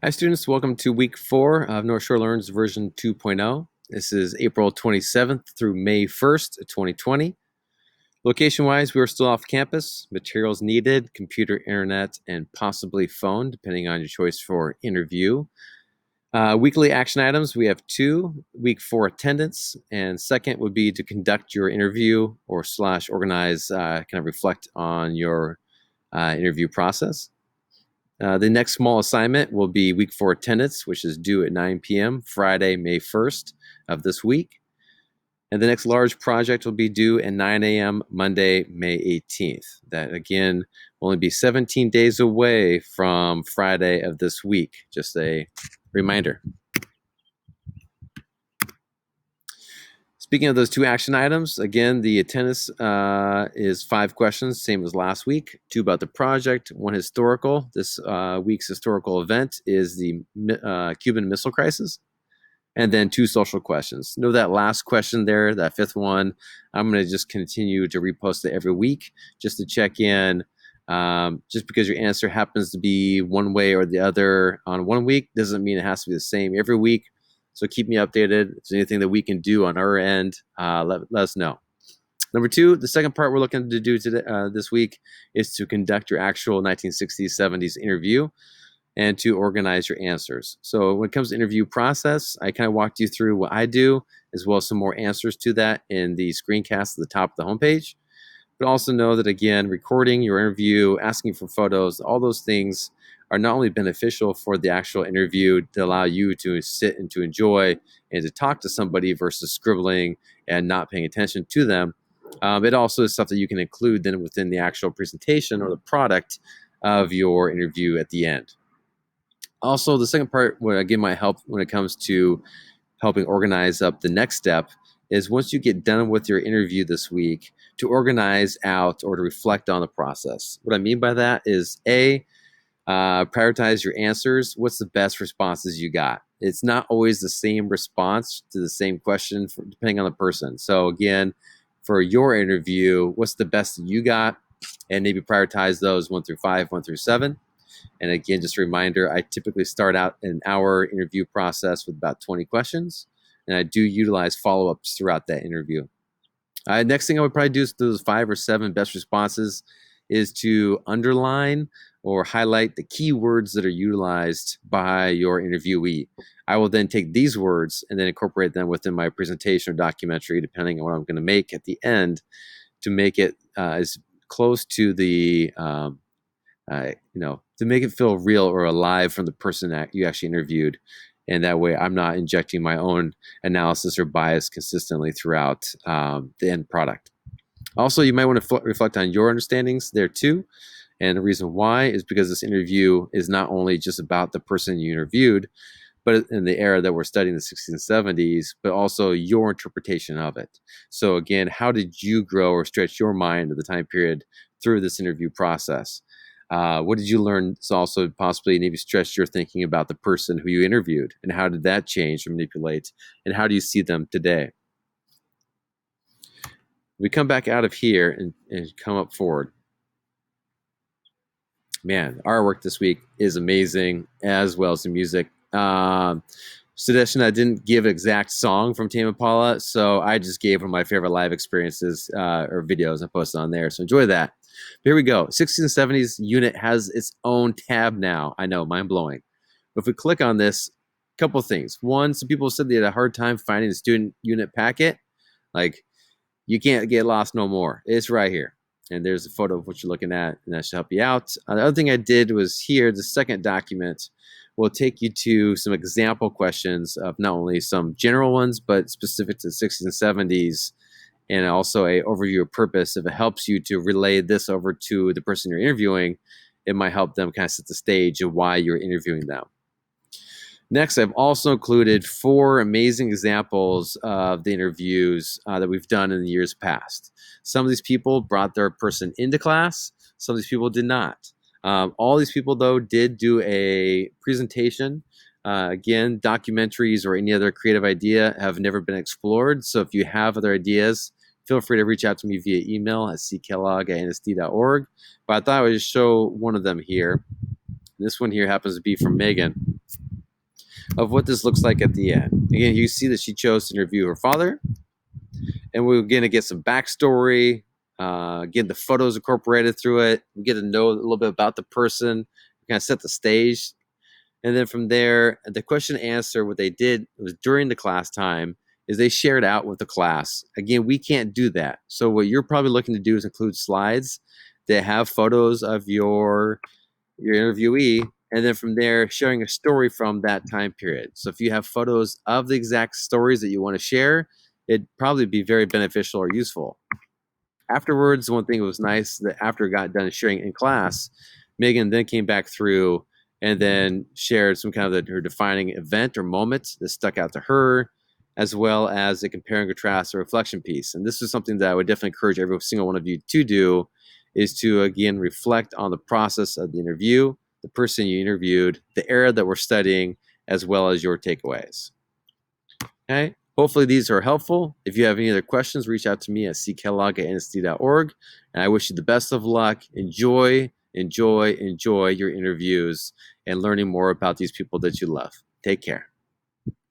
Hi students, welcome to week 4 of North Shore Learns version 2.0. This is April 27th through May 1st, 2020. Location-wise, we are still off campus. Materials needed, computer, internet, and possibly phone, depending on your choice for interview. Weekly action items, we have 2. Week 4 attendance, and second would be to conduct your interview or / organize, kind of reflect on your interview process. The next small assignment will be week 4 attendance, which is due at 9 p.m. Friday, May 1st of this week. And the next large project will be due at 9 a.m. Monday, May 18th. That, again, will only be 17 days away from Friday of this week. Just a reminder. Speaking of those 2 action items, again, the attendance is 5 questions, same as last week. 2 about the project, 1 historical. This week's historical event is the Cuban Missile Crisis. And then 2 social questions. Know that last question there, that 5th one, I'm going to just continue to repost it every week just to check in. Just because your answer happens to be one way or the other on one week doesn't mean it has to be the same every week. So keep me updated. If there's anything that we can do on our end, let us know. Number 2, the second part we're looking to do today, this week is to conduct your actual 1960s, 70s interview and to organize your answers. So when it comes to interview process, I kind of walked you through what I do, as well as some more answers to that in the screencast at the top of the homepage. But also know that, again, recording your interview, asking for photos, all those things are not only beneficial for the actual interview to allow you to sit and to enjoy and to talk to somebody versus scribbling and not paying attention to them. It also is something you can include then within the actual presentation or the product of your interview at the end. Also, the second part, what again might help when it comes to helping organize up the next step, is once you get done with your interview this week, to organize out or to reflect on the process. What I mean by that is prioritize your answers. What's the best responses you got? It's not always the same response to the same question depending on the person. So again, for your interview, what's the best that you got? And maybe prioritize those 1 through 5, 1 through 7. And again, just a reminder, I typically start out an hour interview process with about 20 questions, and I do utilize follow-ups throughout that interview. Next thing I would probably do is those 5 or 7 best responses is to underline or highlight the key words that are utilized by your interviewee. I will then take these words and then incorporate them within my presentation or documentary, depending on what I'm going to make at the end, to make it as close to the to make it feel real or alive from the person that you actually interviewed. And that way I'm not injecting my own analysis or bias consistently throughout the end product. Also, you might want to reflect on your understandings there too. And the reason why is because this interview is not only just about the person you interviewed, but in the era that we're studying, the 60s and 70s, but also your interpretation of it. So again, how did you grow or stretch your mind at the time period through this interview process? What did you learn to also possibly maybe stretch your thinking about the person who you interviewed, and how did that change or manipulate, and how do you see them today? We come back out of here and come up forward. Man, our work this week is amazing, as well as the music. Suggestion, I didn't give an exact song from Tame Impala, so I just gave one of my favorite live experiences or videos I posted on there. So enjoy that. Here we go. 60s and 70s unit has its own tab now. I know, mind blowing. But if we click on this, a couple things. One, some people said they had a hard time finding the student unit packet. Like, you can't get lost no more. It's right here. And there's a photo of what you're looking at, and that should help you out. The other thing I did was here, the second document will take you to some example questions of not only some general ones, but specific to the 60s and 70s, and also a overview of purpose. If it helps you to relay this over to the person you're interviewing, it might help them kind of set the stage of why you're interviewing them. Next, I've also included 4 amazing examples of the interviews that we've done in the years past. Some of these people brought their person into class. Some of these people did not. All these people, though, did do a presentation. Again, documentaries or any other creative idea have never been explored. So if you have other ideas, feel free to reach out to me via email at ckellogg@nsd.org. But I thought I would just show one of them here. This one here happens to be from Megan of what this looks like at the end. Again, you see that she chose to interview her father, and we're going to get some backstory, get the photos incorporated through it. We get to know a little bit about the person, kind of set the stage. And then from there, the question and answer, what they did was during the class time, is they shared out with the class. Again, we can't do that. So what you're probably looking to do is include slides that have photos of your interviewee, and then from there, sharing a story from that time period. So if you have photos of the exact stories that you want to share, it'd probably be very beneficial or useful. Afterwards, one thing that was nice that after it got done sharing in class, Megan then came back through and then shared some kind of her defining event or moment that stuck out to her, as well as a compare and contrast or reflection piece. And this is something that I would definitely encourage every single one of you to do, is to again reflect on the process of the interview, the person you interviewed, the era that we're studying, as well as your takeaways. Okay. Hopefully these are helpful. If you have any other questions, reach out to me at ckellogg@nsd.org. And I wish you the best of luck. Enjoy your interviews and learning more about these people that you love. Take care.